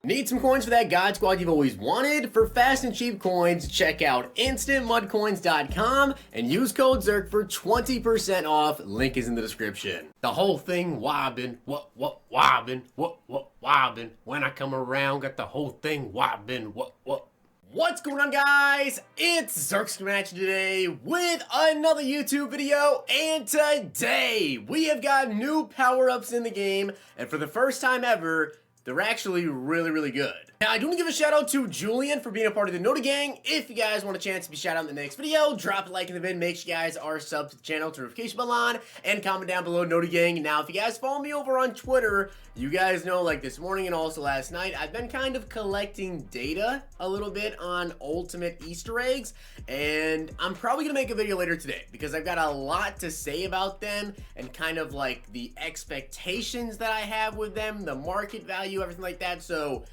Need some coins for that God Squad you've always wanted? For fast and cheap coins, check out instantmudcoins.com and use code ZIRK for 20% off. Link is in the description. The whole thing wobbin', wobbin', wobbin'. When I come around, got the whole thing wobbin', What's going on, guys? It's Zirksee today with another YouTube video, and today we have got new power-ups in the game, and for the first time ever, they're actually really good. Now, I do want to give a shout out to Julian for being a part of the Nota Gang. If you guys want a chance to be shout out in the next video, drop a like in the vid, make sure you guys are subbed to the channel, turn notification bell on, and comment down below Nota Gang. Now, if you guys follow me over on Twitter, you guys know, like this morning and also last night, I've been kind of collecting data a little bit on ultimate Easter eggs, and I'm probably gonna make a video later today because I've got a lot to say about them and kind of like the expectations that I have with them, the market value, everything like that. So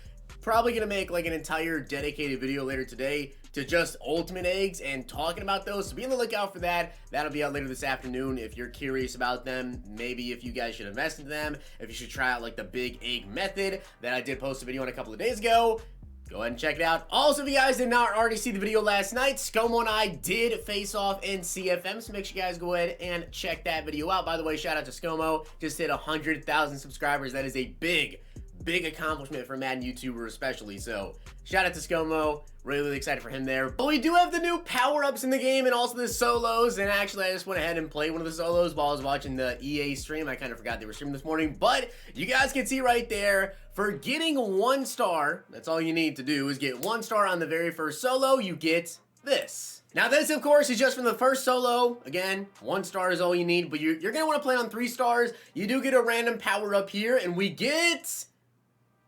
probably gonna make like an entire dedicated video later today to just ultimate eggs and talking about those, so be on the lookout for that. That'll be out later this afternoon. If you're curious about them, maybe if you guys should invest in them, if you should try out like the big egg method that I did post a video on a couple of days ago, go ahead and check it out. Also, if you guys did not already see the video last night, ScoMo and I did face off in CFM, so make sure you guys go ahead and check that video out. By the way, shout out to ScoMo, just hit 100,000 subscribers. That is a big accomplishment for Madden YouTuber especially, so shout out to ScoMo. Really excited for him there. But we do have the new power-ups in the game and also the solos, and actually I just went ahead and played one of the solos while I was watching the EA stream. I kind of forgot they were streaming this morning, but you guys can see right there, for getting 1 star, that's all you need to do is get 1 star on the very first solo, you get this. Now this, of course, is just from the first solo. Again, 1 star is all you need, but you're going to want to play on 3 stars. You do get a random power-up here, and we get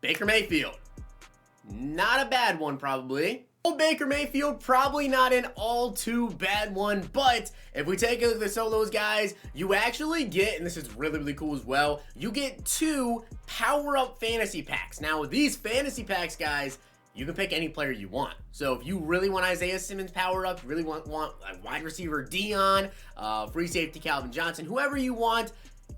Baker Mayfield. Not a bad one, probably. Old Baker Mayfield, probably not an all too bad one, but if we take a look at the solos, guys, you actually get, and this is really cool as well, you get 2 power-up fantasy packs. Now, with these fantasy packs, guys, you can pick any player you want. So if you really want Isaiah Simmons power up, you really want a wide receiver Deion, free safety Calvin Johnson, whoever you want,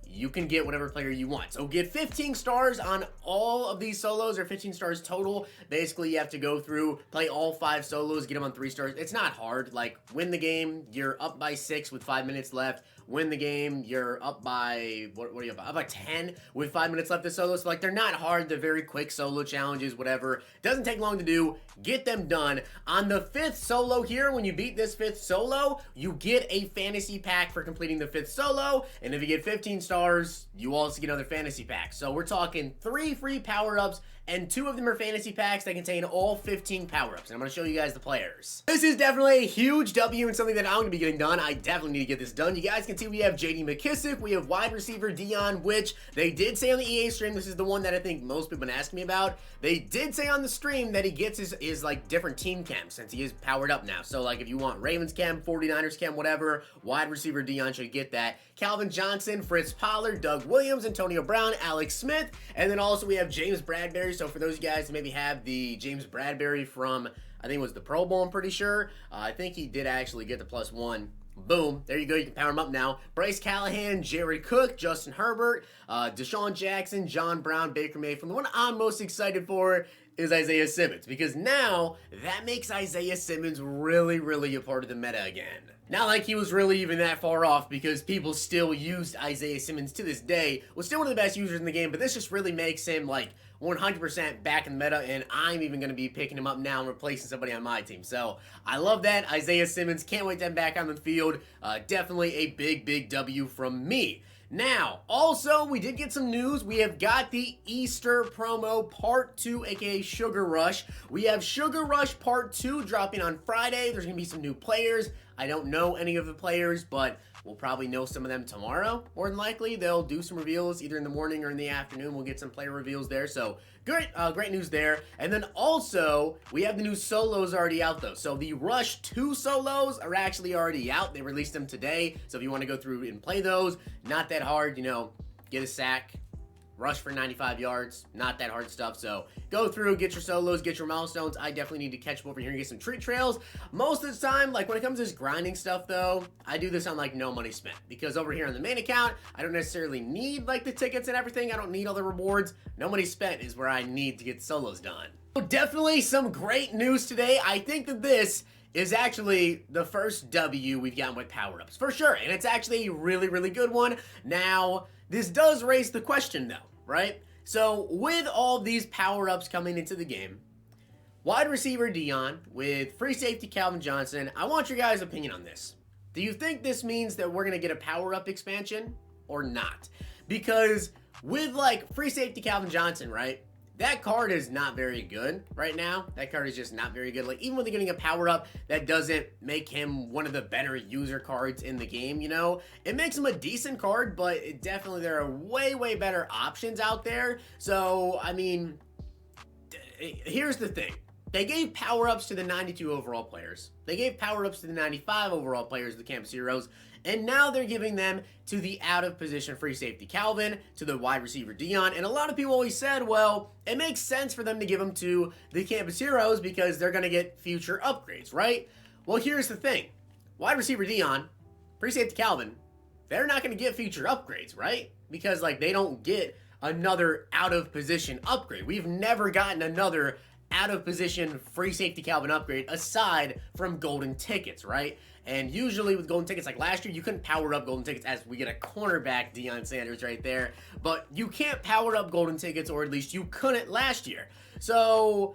you can get whatever player you want. So get 15 stars on all of these solos, or 15 stars total. Basically, you have to go through, play all 5 solos, get them on 3 stars. It's not hard. Like, win the game, you're up by 6 with 5 minutes left. Win the game, you're up by, what are you up by? Up by 10 with 5 minutes left of solo. So, like, they're not hard. They're very quick solo challenges, whatever. Doesn't take long to do. Get them done. On the 5th solo here, when you beat this 5th solo, you get a fantasy pack for completing the 5th solo. And if you get 15 stars, you also get another fantasy pack. So we're talking 3 free power-ups, and 2 of them are fantasy packs that contain all 15 power-ups. And I'm going to show you guys the players. This is definitely a huge W and something that I'm going to be getting done. I definitely need to get this done. You guys can see we have J.D. McKissick, we have wide receiver Deion, which they did say on the EA stream, this is the one that I think most people have been asking me about. They did say on the stream that he gets his like different team chem since he is powered up now. So like if you want Ravens chem, 49ers chem, whatever, wide receiver Deion should get that. Calvin Johnson, Fritz Pollard, Doug Williams, Antonio Brown, Alex Smith, and then also we have James Bradbury. So for those of you guys who maybe have the James Bradbury from, I think it was the Pro Bowl, I'm pretty sure. I think he did actually get the +1. Boom. There you go. You can power him up now. Bryce Callahan, Jared Cook, Justin Herbert, Deshaun Jackson, John Brown, Baker Mayfield. The one I'm most excited for is Isaiah Simmons, because now that makes Isaiah Simmons really a part of the meta again. Not like he was really even that far off, because people still used Isaiah Simmons to this day. Was still one of the best users in the game, but this just really makes him like 100% back in the meta, and I'm even going to be picking him up now and replacing somebody on my team. So I love that. Isaiah Simmons, can't wait to have him back on the field. Definitely a big W from me. Now, also, we did get some news. We have got the Easter promo Part 2, aka Sugar Rush. We have Sugar Rush Part 2 dropping on Friday. There's going to be some new players. I don't know any of the players, but we'll probably know some of them tomorrow. More than likely, they'll do some reveals either in the morning or in the afternoon. We'll get some player reveals there. So great news there. And then also, we have the new solos already out though. So the Rush 2 solos are actually already out. They released them today. So if you want to go through and play those, not that hard, you know, get a sack, rush for 95 yards, not that hard stuff. So go through, get your solos, get your milestones. I definitely need to catch up over here and get some treat trails. Most of the time, like when it comes to this grinding stuff though, I do this on like no money spent, because over here on the main account, I don't necessarily need like the tickets and everything. I don't need all the rewards. No money spent is where I need to get solos done. So definitely some great news today. I think that this is actually the first W we've gotten with Powerups, for sure, and it's actually a really, really good one. Now, this does raise the question though, right? So, with all these Powerups coming into the game, wide receiver Deion with free safety Calvin Johnson, I want your guys' opinion on this. Do you think this means that we're going to get a Powerup expansion or not? Because with like free safety Calvin Johnson, right? That card is not very good right now. That card is just not very good. Like, even when they're getting a power-up, that doesn't make him one of the better user cards in the game, you know? It makes him a decent card, but it definitely there are way, way better options out there. So, I mean, here's the thing. They gave power-ups to the 92 overall players. They gave power-ups to the 95 overall players of the Campus Heroes. And now they're giving them to the out-of-position free safety Calvin, to the wide receiver Deion. And a lot of people always said, well, it makes sense for them to give them to the Campus Heroes because they're going to get future upgrades, right? Well, here's the thing. Wide receiver Deion, free safety Calvin, they're not going to get future upgrades, right? Because, like, they don't get another out-of-position upgrade. We've never gotten another out-of-position free safety Calvin upgrade aside from golden tickets, right? And usually with golden tickets, like last year, you couldn't power up golden tickets as we get a cornerback, Deion Sanders right there. But you can't power up golden tickets, or at least you couldn't last year. So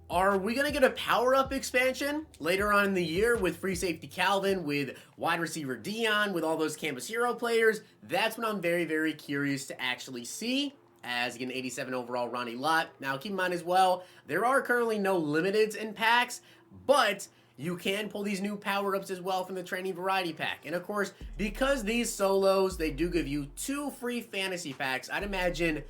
are we going to get a power-up expansion later on in the year with free safety Calvin, with wide receiver Deion, with all those Campus Hero players? That's what I'm very, very curious to actually see. As again, 87 overall Ronnie Lott. Now, keep in mind as well, there are currently no limiteds in packs, but you can pull these new power-ups as well from the Training Variety Pack. And of course, because these solos, they do give you 2 free fantasy packs, I'd imagine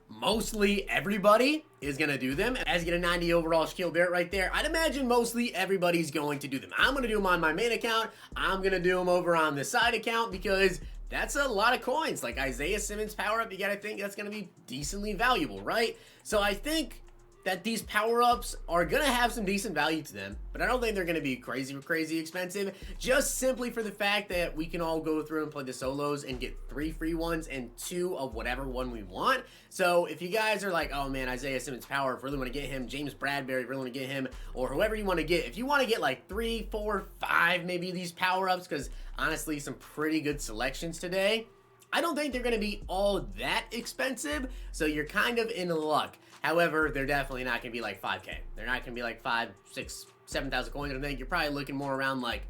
mostly everybody is going to do them. As you get a 90 overall Shaquille Barrett right there, I'd imagine mostly everybody's going to do them. I'm going to do them on my main account. I'm going to do them over on the side account because that's a lot of coins. Like Isaiah Simmons power-up, you got to think that's going to be decently valuable, right? So I think that these power-ups are going to have some decent value to them, but I don't think they're going to be crazy expensive, just simply for the fact that we can all go through and play the solos and get 3 free ones and 2 of whatever one we want. So if you guys are like, oh man, Isaiah Simmons power-up, really want to get him, James Bradbury, really want to get him, or whoever you want to get, if you want to get like 3, 4, 5 maybe these power-ups, because honestly, some pretty good selections today, I don't think they're going to be all that expensive, so you're kind of in luck. However, they're definitely not going to be like 5K. They're not going to be like 5, 6, 7,000 coins. I think you're probably looking more around like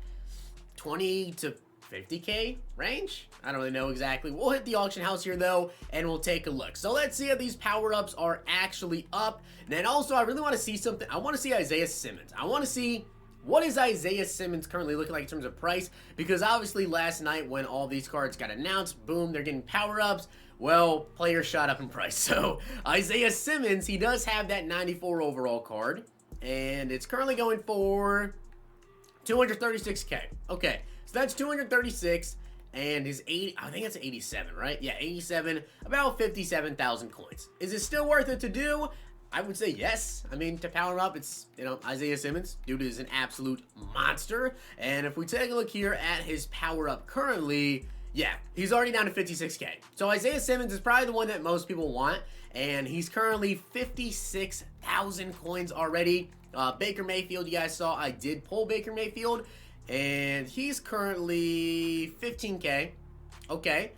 20 to 50K range. I don't really know exactly. We'll hit the auction house here though, and we'll take a look. So let's see if these power-ups are actually up. And then also, I really want to see something. I want to see Isaiah Simmons. I want to see what is Isaiah Simmons currently looking like in terms of price? Because obviously last night when all these cards got announced, boom, they're getting power-ups. Well, players shot up in price. So Isaiah Simmons, he does have that 94 overall card, and it's currently going for 236K. Okay, so that's 236, and his 80, I think it's 87, right? Yeah, 87, about 57,000 coins. Is it still worth it to do? I would say yes. I mean, to power up, it's, you know, Isaiah Simmons. Dude is an absolute monster. And if we take a look here at his power up currently, yeah, he's already down to 56K. So Isaiah Simmons is probably the one that most people want. And he's currently 56,000 coins already. Baker Mayfield, you guys saw, I did pull Baker Mayfield. And he's currently 15K. Okay.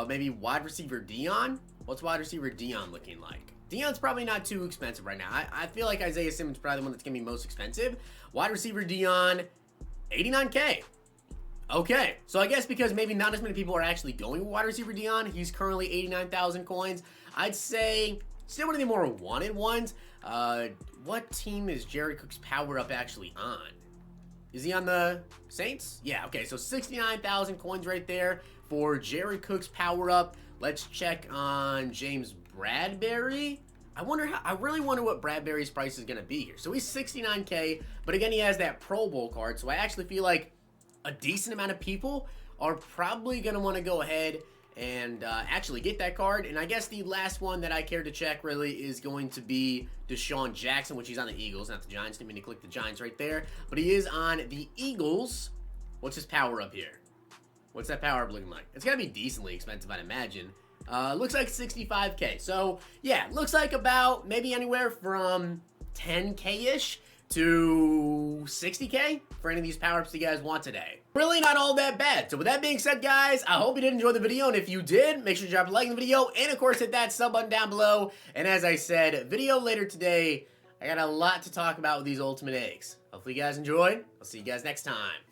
Maybe wide receiver Deion. What's wide receiver Deion looking like? Deion's probably not too expensive right now. I feel like Isaiah Simmons is probably the one that's going to be most expensive. Wide receiver Deion, 89K. Okay, so I guess because maybe not as many people are actually going with wide receiver Deion, he's currently 89,000 coins. I'd say still one of the more wanted ones. What team is Jared Cook's power up actually on? Is he on the Saints? Yeah, okay, so 69,000 coins right there for Jared Cook's power up. Let's check on James Bradbury. I really wonder what Bradbury's price is going to be here. So he's 69K, but again, he has that Pro Bowl card. So I actually feel like a decent amount of people are probably going to want to go ahead and actually get that card. And I guess the last one that I care to check really is going to be Deshaun Jackson, which he's on the Eagles, not the Giants. Didn't mean to click the Giants right there, but he is on the Eagles. What's his power up here? What's that power up looking like? It's gotta be decently expensive, I'd imagine. Looks like 65K. So yeah, looks like about maybe anywhere from 10K-ish to 60K for any of these power-ups you guys want today. Really not all that bad. So with that being said, guys, I hope you did enjoy the video, and if you did, make sure to drop a like in the video, and of course hit that sub button down below. And as I said, video later today, I got a lot to talk about with these ultimate eggs. Hopefully you guys enjoyed. I'll see you guys next time.